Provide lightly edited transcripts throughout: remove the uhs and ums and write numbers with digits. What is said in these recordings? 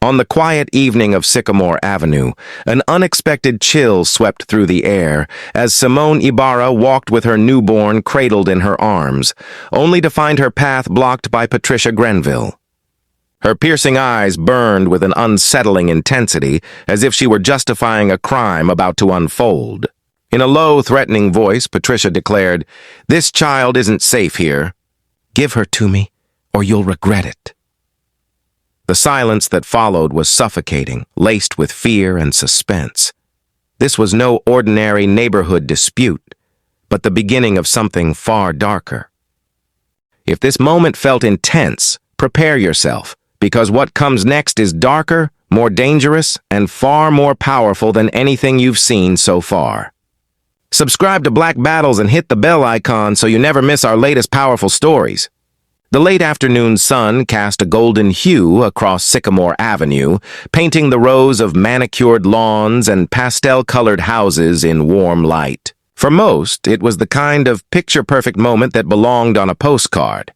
On the quiet evening of Sycamore Avenue, an unexpected chill swept through the air as Simone Ibarra walked with her newborn cradled in her arms, only to find her path blocked by Patricia Grenville. Her piercing eyes burned with an unsettling intensity, as if she were justifying a crime about to unfold. In a low, threatening voice, Patricia declared, "This child isn't safe here. Give her to me, or you'll regret it." The silence that followed was suffocating, laced with fear and suspense. This was no ordinary neighborhood dispute, but the beginning of something far darker. If this moment felt intense, prepare yourself, because what comes next is darker, more dangerous, and far more powerful than anything you've seen so far. Subscribe to Black Battles and hit the bell icon so you never miss our latest powerful stories. The late afternoon sun cast a golden hue across Sycamore Avenue, painting the rows of manicured lawns and pastel-colored houses in warm light. For most, it was the kind of picture-perfect moment that belonged on a postcard.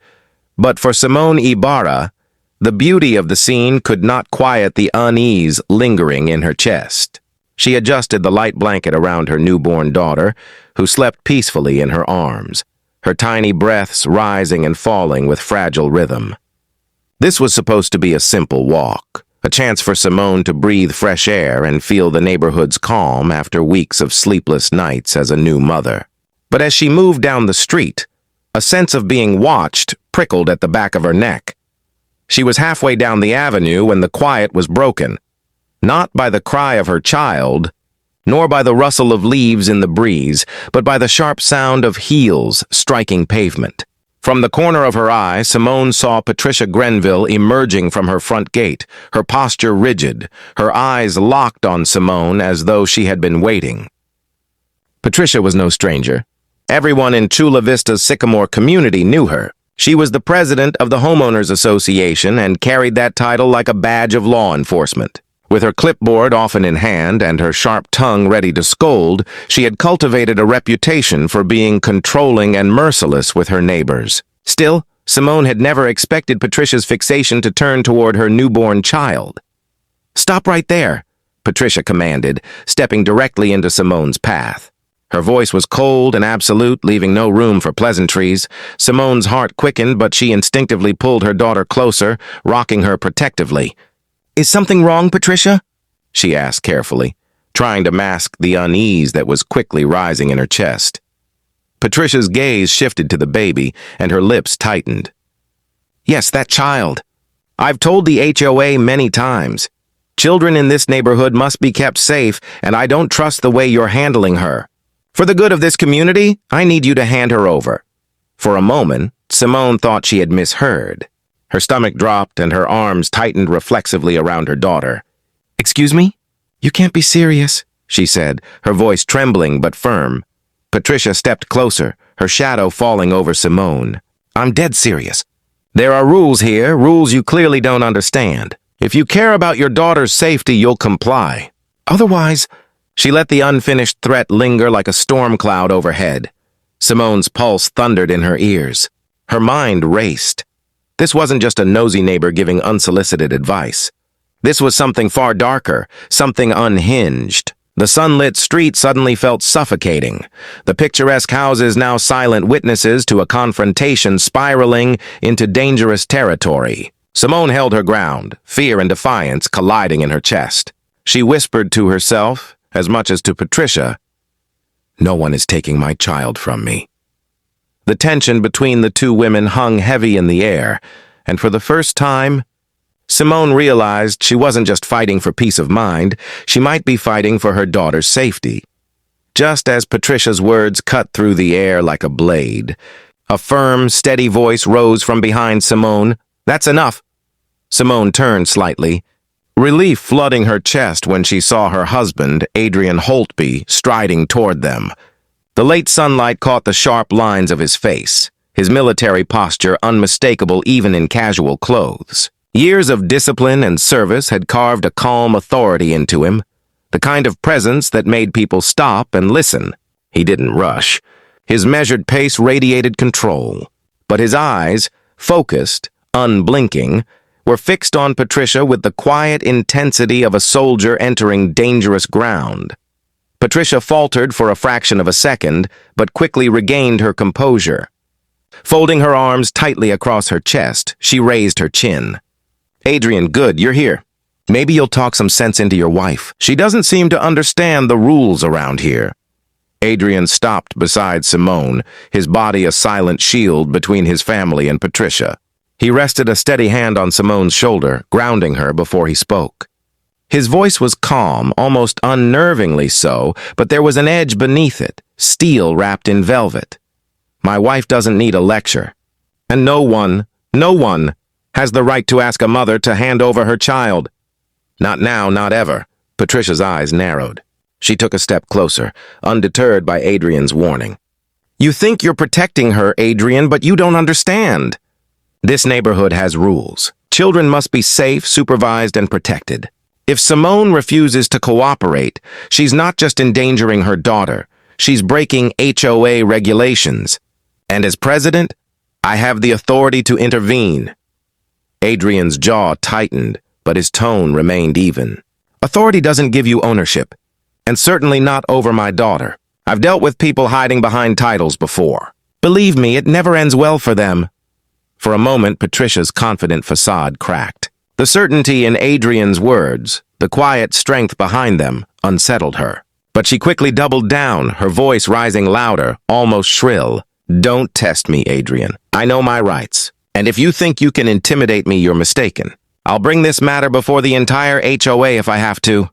But for Simone Ibarra, the beauty of the scene could not quiet the unease lingering in her chest. She adjusted the light blanket around her newborn daughter, who slept peacefully in her arms, her tiny breaths rising and falling with fragile rhythm. This was supposed to be a simple walk, a chance for Simone to breathe fresh air and feel the neighborhood's calm after weeks of sleepless nights as a new mother. But as she moved down the street, a sense of being watched prickled at the back of her neck. She was halfway down the avenue when the quiet was broken, not by the cry of her child, nor by the rustle of leaves in the breeze, but by the sharp sound of heels striking pavement. From the corner of her eye, Simone saw Patricia Grenville emerging from her front gate, her posture rigid, her eyes locked on Simone as though she had been waiting. Patricia was no stranger. Everyone in Chula Vista's Sycamore community knew her. She was the president of the Homeowners Association and carried that title like a badge of law enforcement. With her clipboard often in hand and her sharp tongue ready to scold, she had cultivated a reputation for being controlling and merciless with her neighbors. Still, Simone had never expected Patricia's fixation to turn toward her newborn child. "Stop right there," Patricia commanded, stepping directly into Simone's path. Her voice was cold and absolute, leaving no room for pleasantries. Simone's heart quickened, but she instinctively pulled her daughter closer, rocking her protectively. "Is something wrong, Patricia?" she asked carefully, trying to mask the unease that was quickly rising in her chest. Patricia's gaze shifted to the baby, and her lips tightened. "Yes, that child. I've told the HOA many times. Children in this neighborhood must be kept safe, and I don't trust the way you're handling her. For the good of this community, I need you to hand her over." For a moment, Simone thought she had misheard. Her stomach dropped and her arms tightened reflexively around her daughter. "Excuse me? You can't be serious," she said, her voice trembling but firm. Patricia stepped closer, her shadow falling over Simone. "I'm dead serious. There are rules here, rules you clearly don't understand. If you care about your daughter's safety, you'll comply. Otherwise..." She let the unfinished threat linger like a storm cloud overhead. Simone's pulse thundered in her ears. Her mind raced. This wasn't just a nosy neighbor giving unsolicited advice. This was something far darker, something unhinged. The sunlit street suddenly felt suffocating, the picturesque houses now silent witnesses to a confrontation spiraling into dangerous territory. Simone held her ground, fear and defiance colliding in her chest. She whispered to herself, as much as to Patricia, "No one is taking my child from me." The tension between the two women hung heavy in the air, and for the first time, Simone realized she wasn't just fighting for peace of mind, she might be fighting for her daughter's safety. Just as Patricia's words cut through the air like a blade, a firm, steady voice rose from behind Simone. "That's enough." Simone turned slightly, relief flooding her chest when she saw her husband, Adrian Holtby, striding toward them. The late sunlight caught the sharp lines of his face, his military posture unmistakable even in casual clothes. Years of discipline and service had carved a calm authority into him, the kind of presence that made people stop and listen. He didn't rush. His measured pace radiated control, but his eyes, focused, unblinking, were fixed on Patricia with the quiet intensity of a soldier entering dangerous ground. Patricia faltered for a fraction of a second, but quickly regained her composure. Folding her arms tightly across her chest, she raised her chin. "Adrian, good, you're here. Maybe you'll talk some sense into your wife. She doesn't seem to understand the rules around here." Adrian stopped beside Simone, his body a silent shield between his family and Patricia. He rested a steady hand on Simone's shoulder, grounding her before he spoke. His voice was calm, almost unnervingly so, but there was an edge beneath it, steel wrapped in velvet. "My wife doesn't need a lecture. And no one has the right to ask a mother to hand over her child. Not now, not ever." Patricia's eyes narrowed. She took a step closer, undeterred by Adrian's warning. "You think you're protecting her, Adrian, but you don't understand. This neighborhood has rules. Children must be safe, supervised, and protected. If Simone refuses to cooperate, she's not just endangering her daughter, she's breaking HOA regulations. And as president, I have the authority to intervene." Adrian's jaw tightened, but his tone remained even. "Authority doesn't give you ownership, and certainly not over my daughter. I've dealt with people hiding behind titles before. Believe me, it never ends well for them." For a moment, Patricia's confident facade cracked. The certainty in Adrian's words, the quiet strength behind them, unsettled her. But she quickly doubled down, her voice rising louder, almost shrill. "Don't test me, Adrian. I know my rights. And if you think you can intimidate me, you're mistaken. I'll bring this matter before the entire HOA if I have to."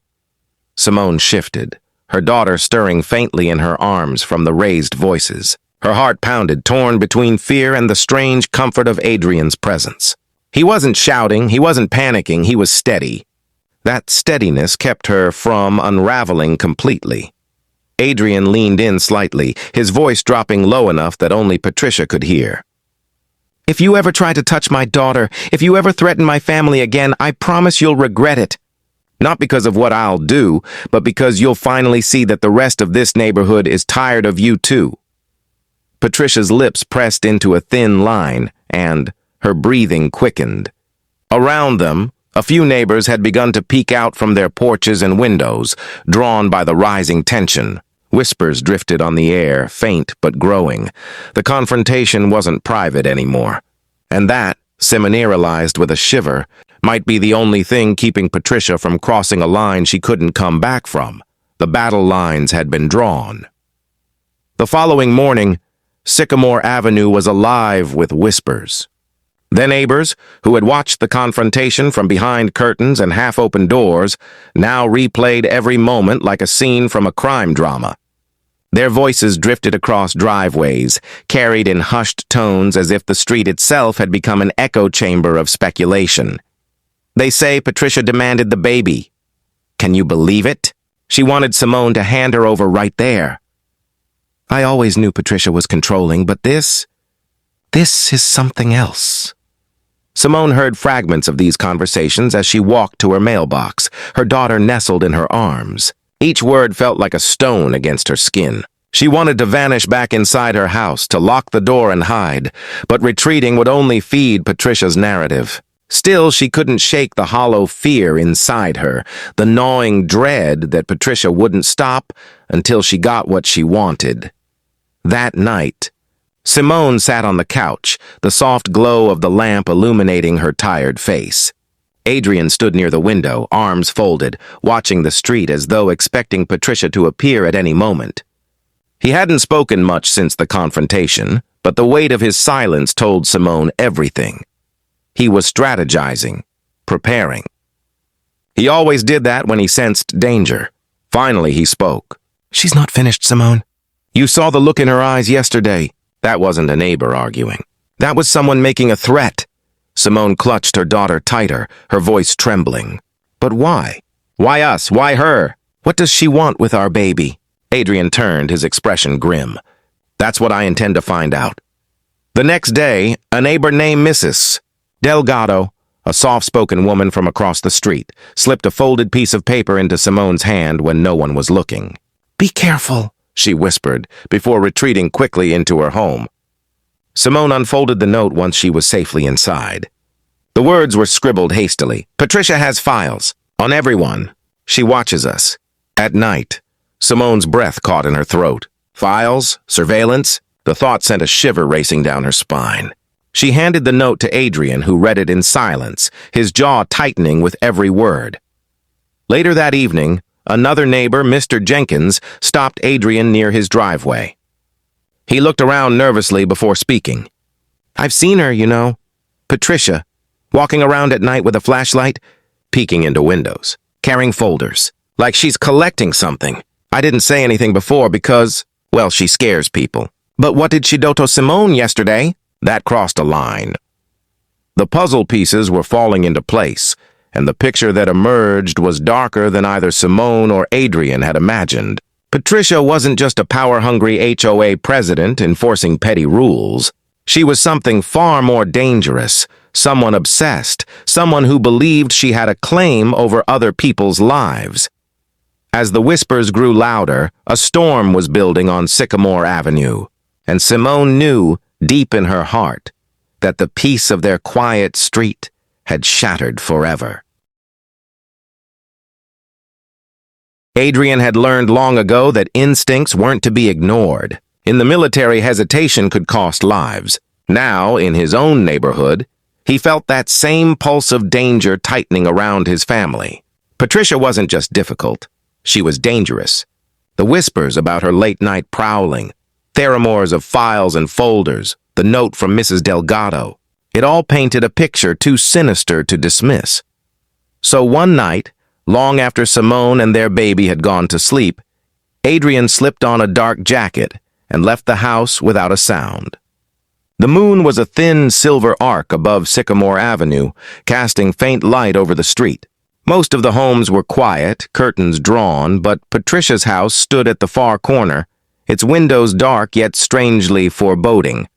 Simone shifted, her daughter stirring faintly in her arms from the raised voices. Her heart pounded, torn between fear and the strange comfort of Adrian's presence. He wasn't shouting, he wasn't panicking, he was steady. That steadiness kept her from unraveling completely. Adrian leaned in slightly, his voice dropping low enough that only Patricia could hear. "If you ever try to touch my daughter, if you ever threaten my family again, I promise you'll regret it. Not because of what I'll do, but because you'll finally see that the rest of this neighborhood is tired of you too." Patricia's lips pressed into a thin line, and her breathing quickened. Around them, a few neighbors had begun to peek out from their porches and windows, drawn by the rising tension. Whispers drifted on the air, faint but growing. The confrontation wasn't private anymore. And that, Simone realized with a shiver, might be the only thing keeping Patricia from crossing a line she couldn't come back from. The battle lines had been drawn. The following morning, Sycamore Avenue was alive with whispers. The neighbors, who had watched the confrontation from behind curtains and half-open doors, now replayed every moment like a scene from a crime drama. Their voices drifted across driveways, carried in hushed tones as if the street itself had become an echo chamber of speculation. They say Patricia demanded the baby. Can you believe it? She wanted Simone to hand her over right there. I always knew Patricia was controlling, but this is something else. Simone heard fragments of these conversations as she walked to her mailbox, her daughter nestled in her arms. Each word felt like a stone against her skin. She wanted to vanish back inside her house, to lock the door and hide, but retreating would only feed Patricia's narrative. Still, she couldn't shake the hollow fear inside her, the gnawing dread that Patricia wouldn't stop until she got what she wanted. That night, Simone sat on the couch, the soft glow of the lamp illuminating her tired face. Adrian stood near the window, arms folded, watching the street as though expecting Patricia to appear at any moment. He hadn't spoken much since the confrontation, but the weight of his silence told Simone everything. He was strategizing, preparing. He always did that when he sensed danger. Finally, he spoke. She's not finished, Simone. You saw the look in her eyes yesterday. That wasn't a neighbor arguing. That was someone making a threat. Simone clutched her daughter tighter, her voice trembling. But why? Why us? Why her? What does she want with our baby? Adrian turned, his expression grim. That's what I intend to find out. The next day, a neighbor named Mrs. Delgado, a soft-spoken woman from across the street, slipped a folded piece of paper into Simone's hand when no one was looking. Be careful, she whispered, before retreating quickly into her home. Simone unfolded the note once she was safely inside. The words were scribbled hastily. Patricia has files. On everyone. She watches us. At night. Simone's breath caught in her throat. Files? Surveillance? The thought sent a shiver racing down her spine. She handed the note to Adrian, who read it in silence, his jaw tightening with every word. Later that evening, another neighbor, Mr. Jenkins, stopped Adrian near his driveway. He looked around nervously before speaking. I've seen her, you know. Patricia, walking around at night with a flashlight, peeking into windows, carrying folders, like she's collecting something. I didn't say anything before because, well, she scares people. But what did she do to Simone yesterday? That crossed a line. The puzzle pieces were falling into place, and the picture that emerged was darker than either Simone or Adrian had imagined. Patricia wasn't just a power-hungry HOA president enforcing petty rules. She was something far more dangerous, someone obsessed, someone who believed she had a claim over other people's lives. As the whispers grew louder, a storm was building on Sycamore Avenue, and Simone knew, deep in her heart, that the peace of their quiet street had shattered forever. Adrian had learned long ago that instincts weren't to be ignored. In the military, hesitation could cost lives. Now, in his own neighborhood, he felt that same pulse of danger tightening around his family. Patricia wasn't just difficult. She was dangerous. The whispers about her late-night prowling, theremores of files and folders, the note from Mrs. Delgado, it all painted a picture too sinister to dismiss. So one night, long after Simone and their baby had gone to sleep, Adrian slipped on a dark jacket and left the house without a sound. The moon was a thin silver arc above Sycamore Avenue, casting faint light over the street. Most of the homes were quiet, curtains drawn, but Patricia's house stood at the far corner, its windows dark yet strangely foreboding.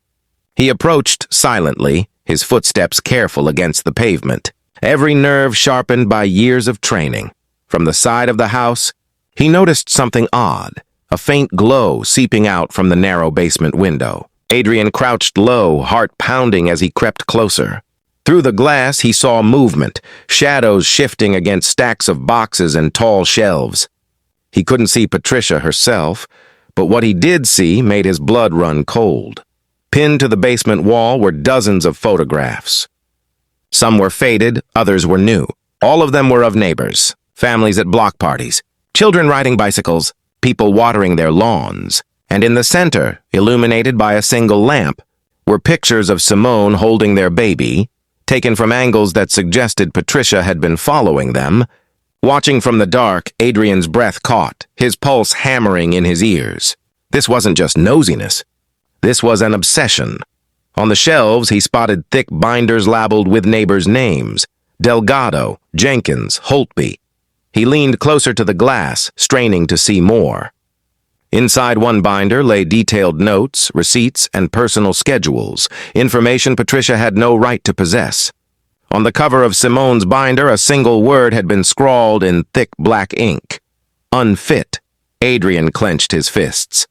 He approached silently, his footsteps careful against the pavement, every nerve sharpened by years of training. From the side of the house, he noticed something odd, a faint glow seeping out from the narrow basement window. Adrian crouched low, heart pounding as he crept closer. Through the glass, he saw movement, shadows shifting against stacks of boxes and tall shelves. He couldn't see Patricia herself, but what he did see made his blood run cold. Pinned to the basement wall were dozens of photographs. Some were faded, others were new. All of them were of neighbors, families at block parties, children riding bicycles, people watering their lawns. And in the center, illuminated by a single lamp, were pictures of Simone holding their baby, taken from angles that suggested Patricia had been following them. Watching from the dark, Adrian's breath caught, his pulse hammering in his ears. This wasn't just nosiness. This was an obsession. On the shelves, he spotted thick binders labeled with neighbors' names: Delgado, Jenkins, Holtby. He leaned closer to the glass, straining to see more. Inside one binder lay detailed notes, receipts, and personal schedules, information Patricia had no right to possess. On the cover of Simone's binder, a single word had been scrawled in thick black ink. Unfit. Adrian clenched his fists.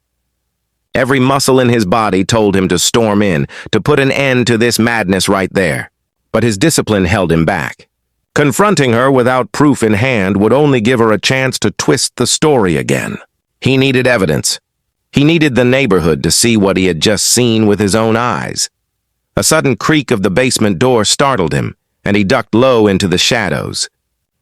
Every muscle in his body told him to storm in, to put an end to this madness right there. But his discipline held him back. Confronting her without proof in hand would only give her a chance to twist the story again. He needed evidence. He needed the neighborhood to see what he had just seen with his own eyes. A sudden creak of the basement door startled him, and he ducked low into the shadows.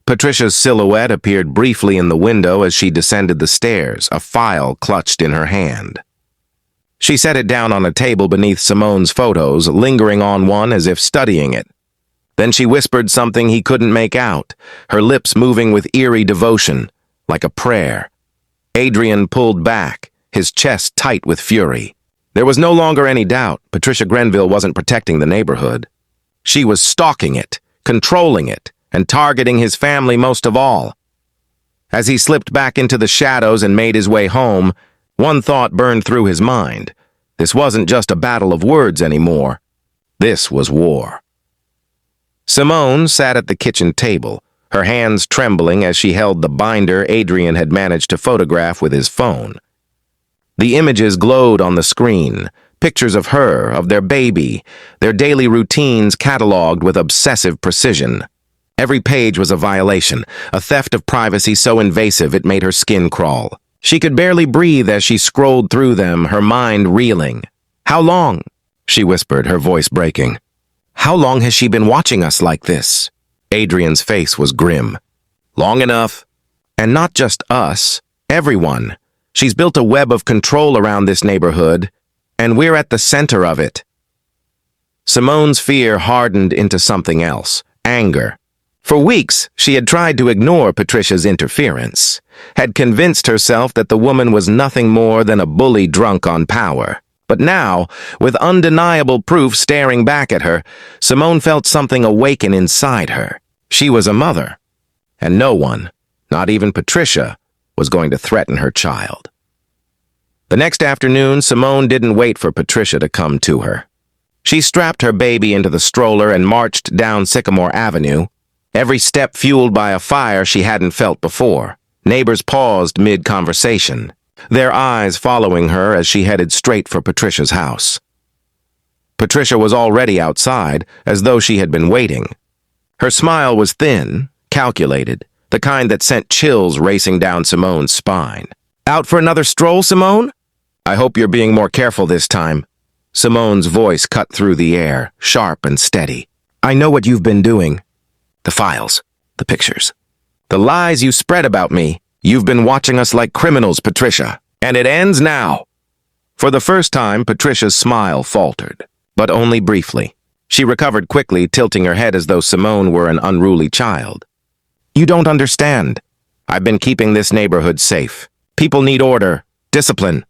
Patricia's silhouette appeared briefly in the window as she descended the stairs, a file clutched in her hand. She set it down on a table beneath Simone's photos, lingering on one as if studying it. Then she whispered something he couldn't make out, her lips moving with eerie devotion, like a prayer. Adrian pulled back, his chest tight with fury. There was no longer any doubt Patricia Grenville wasn't protecting the neighborhood. She was stalking it, controlling it, and targeting his family most of all. As he slipped back into the shadows and made his way home, one thought burned through his mind. This wasn't just a battle of words anymore. This was war. Simone sat at the kitchen table, her hands trembling as she held the binder Adrian had managed to photograph with his phone. The images glowed on the screen, Pictures of her, of their baby, their daily routines cataloged with obsessive precision. Every page was a violation, a theft of privacy so invasive it made her skin crawl. She could barely breathe as she scrolled through them, her mind reeling. "How long?" she whispered, her voice breaking. "How long has she been watching us like this?" Adrian's face was grim. "Long enough. And not just us, everyone. She's built a web of control around this neighborhood, and we're at the center of it." Simone's fear hardened into something else, anger. For weeks, she had tried to ignore Patricia's interference, had convinced herself that the woman was nothing more than a bully drunk on power. But now, with undeniable proof staring back at her, Simone felt something awaken inside her. She was a mother, and no one, not even Patricia, was going to threaten her child. The next afternoon, Simone didn't wait for Patricia to come to her. She strapped her baby into the stroller and marched down Sycamore Avenue, every step fueled by a fire she hadn't felt before. Neighbors paused mid-conversation, their eyes following her as she headed straight for Patricia's house. Patricia was already outside, as though she had been waiting. Her smile was thin, calculated, the kind that sent chills racing down Simone's spine. "Out for another stroll, Simone? I hope you're being more careful this time." Simone's voice cut through the air, sharp and steady. "I know what you've been doing. The files, the pictures, the lies you spread about me. You've been watching us like criminals, Patricia. And it ends now." For the first time, Patricia's smile faltered, but only briefly. She recovered quickly, tilting her head as though Simone were an unruly child. "You don't understand. I've been keeping this neighborhood safe. People need order, discipline.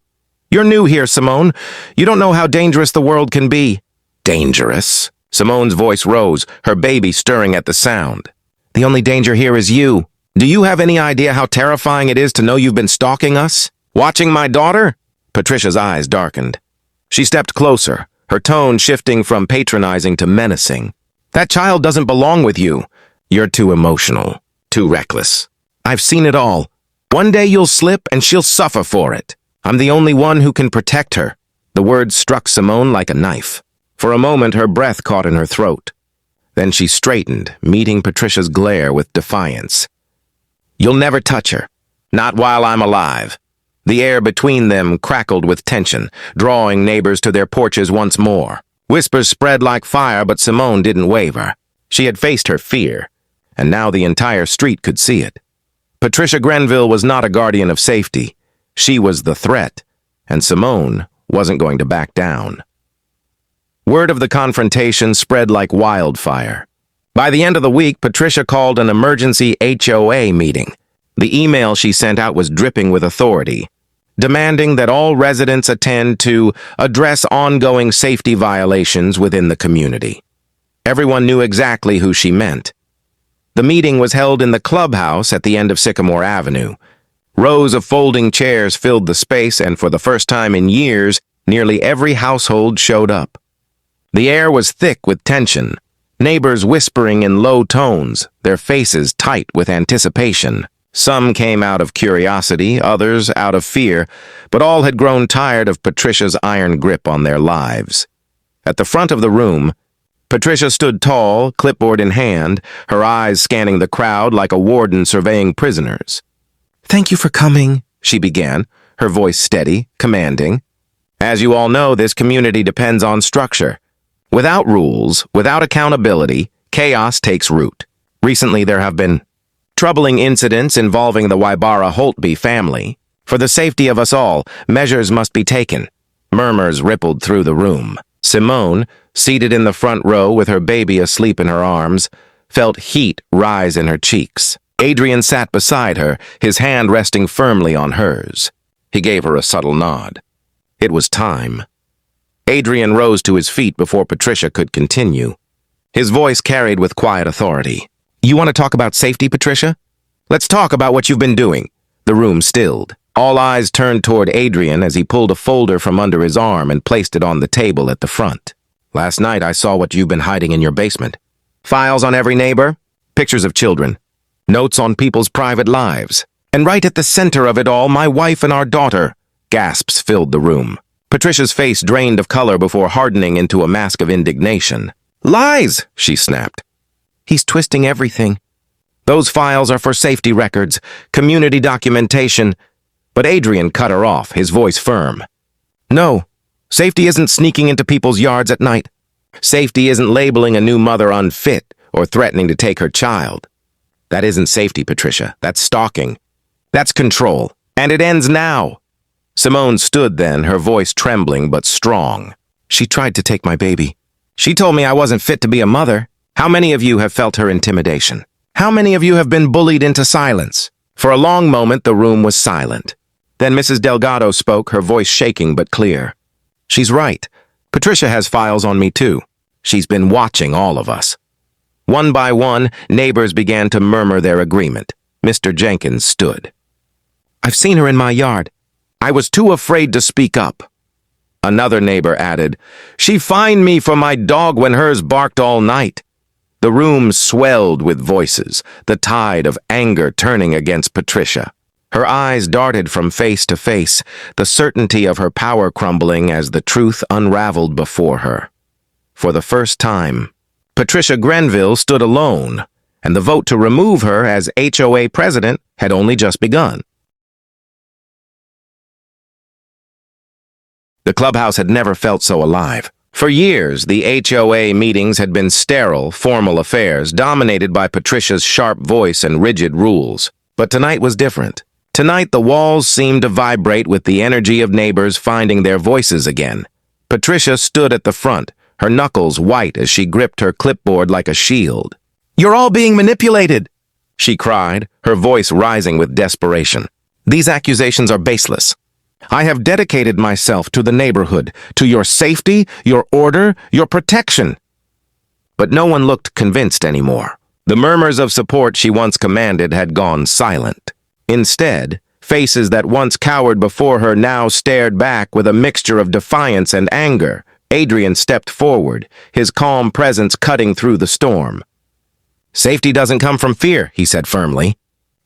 You're new here, Simone. You don't know how dangerous the world can be." "Dangerous?" Simone's voice rose, her baby stirring at the sound. "The only danger here is you. Do you have any idea how terrifying it is to know you've been stalking us? Watching my daughter?" Patricia's eyes darkened. She stepped closer, her tone shifting from patronizing to menacing. "That child doesn't belong with you. You're too emotional, too reckless. I've seen it all. One day you'll slip and she'll suffer for it. I'm the only one who can protect her." The words struck Simone like a knife. For a moment, her breath caught in her throat. Then she straightened, meeting Patricia's glare with defiance. "You'll never touch her. Not while I'm alive." The air between them crackled with tension, drawing neighbors to their porches once more. Whispers spread like fire, but Simone didn't waver. She had faced her fear, and now the entire street could see it. Patricia Grenville was not a guardian of safety. She was the threat, and Simone wasn't going to back down. Word of the confrontation spread like wildfire. By the end of the week, Patricia called an emergency HOA meeting. The email she sent out was dripping with authority, demanding that all residents attend to address ongoing safety violations within the community. Everyone knew exactly who she meant. The meeting was held in the clubhouse at the end of Sycamore Avenue. Rows of folding chairs filled the space, and for the first time in years, nearly every household showed up. The air was thick with tension, neighbors whispering in low tones, their faces tight with anticipation. Some came out of curiosity, others out of fear, but all had grown tired of Patricia's iron grip on their lives. At the front of the room, Patricia stood tall, clipboard in hand, her eyes scanning the crowd like a warden surveying prisoners. "Thank you for coming," she began, her voice steady, commanding. "As you all know, this community depends on structure. Without rules, without accountability, chaos takes root. Recently, there have been troubling incidents involving the Wybara Holtby family. For the safety of us all, measures must be taken." Murmurs rippled through the room. Simone, seated in the front row with her baby asleep in her arms, felt heat rise in her cheeks. Adrian sat beside her, his hand resting firmly on hers. He gave her a subtle nod. It was time. Adrian rose to his feet before Patricia could continue. His voice carried with quiet authority. "You want to talk about safety, Patricia? Let's talk about what you've been doing." The room stilled. All eyes turned toward Adrian as he pulled a folder from under his arm and placed it on the table at the front. "Last night I saw what you've been hiding in your basement. Files on every neighbor, pictures of children, notes on people's private lives. And right at the center of it all, my wife and our daughter." Gasps filled the room. Patricia's face drained of color before hardening into a mask of indignation. "Lies!" she snapped. "He's twisting everything. Those files are for safety records, community documentation." But Adrian cut her off, his voice firm. "No, safety isn't sneaking into people's yards at night. Safety isn't labeling a new mother unfit or threatening to take her child. That isn't safety, Patricia. That's stalking. That's control. And it ends now." Simone stood then, her voice trembling but strong. "She tried to take my baby. She told me I wasn't fit to be a mother. How many of you have felt her intimidation? How many of you have been bullied into silence?" For a long moment, the room was silent. Then Mrs. Delgado spoke, her voice shaking but clear. "She's right. Patricia has files on me too. She's been watching all of us." One by one, neighbors began to murmur their agreement. Mr. Jenkins stood. "I've seen her in my yard. I was too afraid to speak up." Another neighbor added, "She fined me for my dog when hers barked all night." The room swelled with voices, the tide of anger turning against Patricia. Her eyes darted from face to face, the certainty of her power crumbling as the truth unraveled before her. For the first time, Patricia Grenville stood alone, and the vote to remove her as HOA president had only just begun. The clubhouse had never felt so alive. For years, the HOA meetings had been sterile, formal affairs, dominated by Patricia's sharp voice and rigid rules. But tonight was different. Tonight, the walls seemed to vibrate with the energy of neighbors finding their voices again. Patricia stood at the front, her knuckles white as she gripped her clipboard like a shield. "You're all being manipulated," she cried, her voice rising with desperation. "These accusations are baseless. I have dedicated myself to the neighborhood, to your safety, your order, your protection." But no one looked convinced anymore. The murmurs of support she once commanded had gone silent. Instead, faces that once cowered before her now stared back with a mixture of defiance and anger. Adrian stepped forward, his calm presence cutting through the storm. "Safety doesn't come from fear," he said firmly.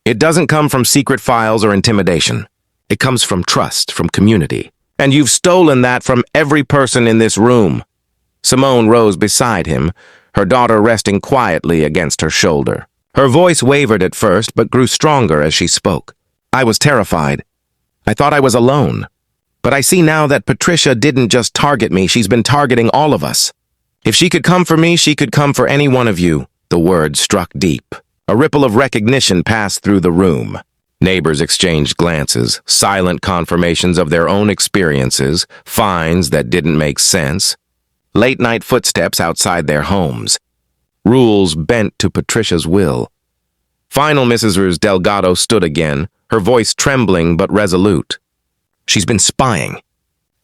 "It doesn't come from secret files or intimidation. It comes from trust, from community. And you've stolen that from every person in this room." Simone rose beside him, her daughter resting quietly against her shoulder. Her voice wavered at first, but grew stronger as she spoke. "I was terrified. I thought I was alone. But I see now that Patricia didn't just target me, she's been targeting all of us. If she could come for me, she could come for any one of you." The words struck deep. A ripple of recognition passed through the room. Neighbors exchanged glances, silent confirmations of their own experiences, fines that didn't make sense, late-night footsteps outside their homes, rules bent to Patricia's will. Final Mrs. Delgado stood again, her voice trembling but resolute. "She's been spying.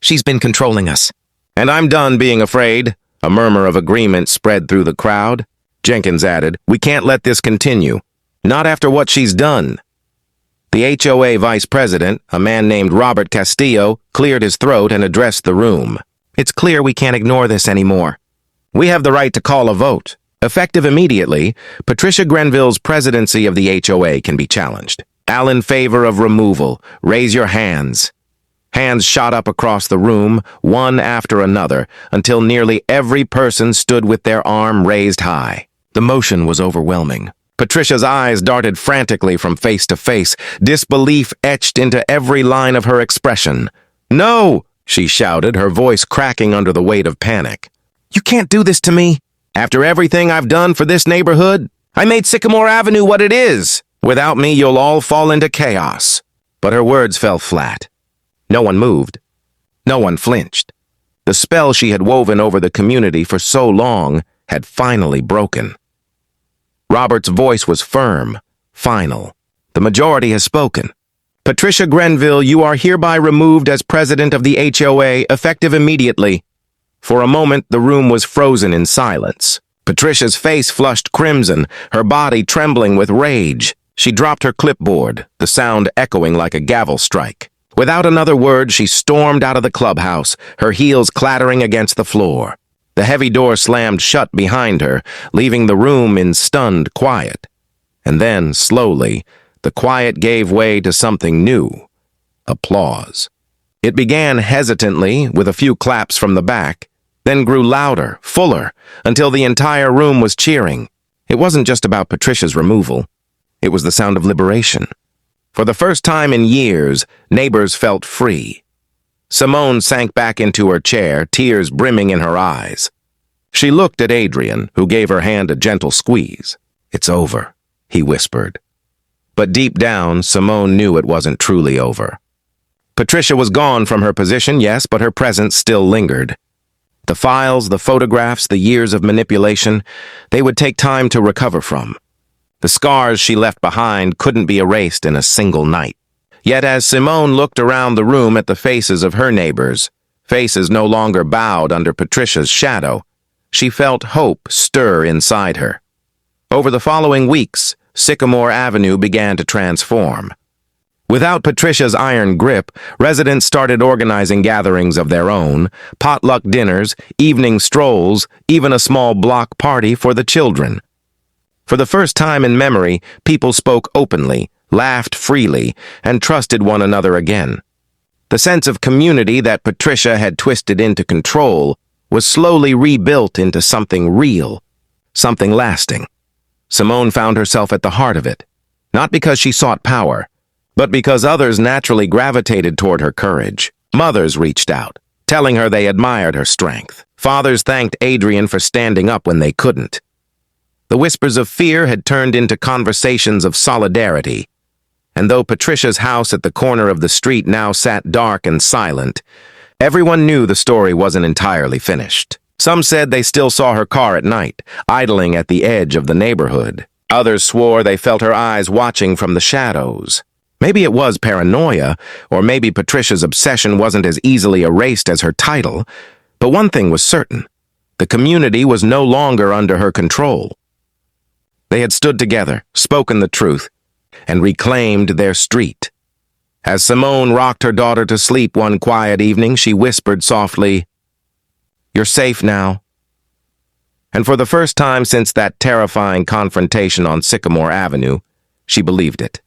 She's been controlling us. And I'm done being afraid." A murmur of agreement spread through the crowd. Jenkins added, "We can't let this continue. Not after what she's done." The HOA vice president, a man named Robert Castillo, cleared his throat and addressed the room. "It's clear we can't ignore this anymore. We have the right to call a vote. Effective immediately, Patricia Grenville's presidency of the HOA can be challenged. All in favor of removal, raise your hands." Hands shot up across the room, one after another, until nearly every person stood with their arm raised high. The motion was overwhelming. Patricia's eyes darted frantically from face to face, disbelief etched into every line of her expression. "No!" she shouted, her voice cracking under the weight of panic. "You can't do this to me. After everything I've done for this neighborhood, I made Sycamore Avenue what it is. Without me, you'll all fall into chaos." But her words fell flat. No one moved. No one flinched. The spell she had woven over the community for so long had finally broken. Robert's voice was firm, final. "The majority has spoken. Patricia Grenville, you are hereby removed as president of the HOA, effective immediately." For a moment, the room was frozen in silence. Patricia's face flushed crimson, her body trembling with rage. She dropped her clipboard, the sound echoing like a gavel strike. Without another word, she stormed out of the clubhouse, her heels clattering against the floor. The heavy door slammed shut behind her, leaving the room in stunned quiet. And then, slowly, the quiet gave way to something new. Applause. It began hesitantly, with a few claps from the back, then grew louder, fuller, until the entire room was cheering. It wasn't just about Patricia's removal. It was the sound of liberation. For the first time in years, neighbors felt free. Simone sank back into her chair, tears brimming in her eyes. She looked at Adrian, who gave her hand a gentle squeeze. "It's over," he whispered. But deep down, Simone knew it wasn't truly over. Patricia was gone from her position, yes, but her presence still lingered. The files, the photographs, the years of manipulation, they would take time to recover from. The scars she left behind couldn't be erased in a single night. Yet as Simone looked around the room at the faces of her neighbors, faces no longer bowed under Patricia's shadow, she felt hope stir inside her. Over the following weeks, Sycamore Avenue began to transform. Without Patricia's iron grip, residents started organizing gatherings of their own, potluck dinners, evening strolls, even a small block party for the children. For the first time in memory, people spoke openly, laughed freely, and trusted one another again. The sense of community that Patricia had twisted into control was slowly rebuilt into something real, something lasting. Simone found herself at the heart of it, not because she sought power, but because others naturally gravitated toward her courage. Mothers reached out, telling her they admired her strength. Fathers thanked Adrian for standing up when they couldn't. The whispers of fear had turned into conversations of solidarity, and though Patricia's house at the corner of the street now sat dark and silent, everyone knew the story wasn't entirely finished. Some said they still saw her car at night, idling at the edge of the neighborhood. Others swore they felt her eyes watching from the shadows. Maybe it was paranoia, or maybe Patricia's obsession wasn't as easily erased as her title, but one thing was certain: the community was no longer under her control. They had stood together, spoken the truth, and reclaimed their street. As Simone rocked her daughter to sleep one quiet evening, she whispered softly, "You're safe now." And for the first time since that terrifying confrontation on Sycamore Avenue, she believed it.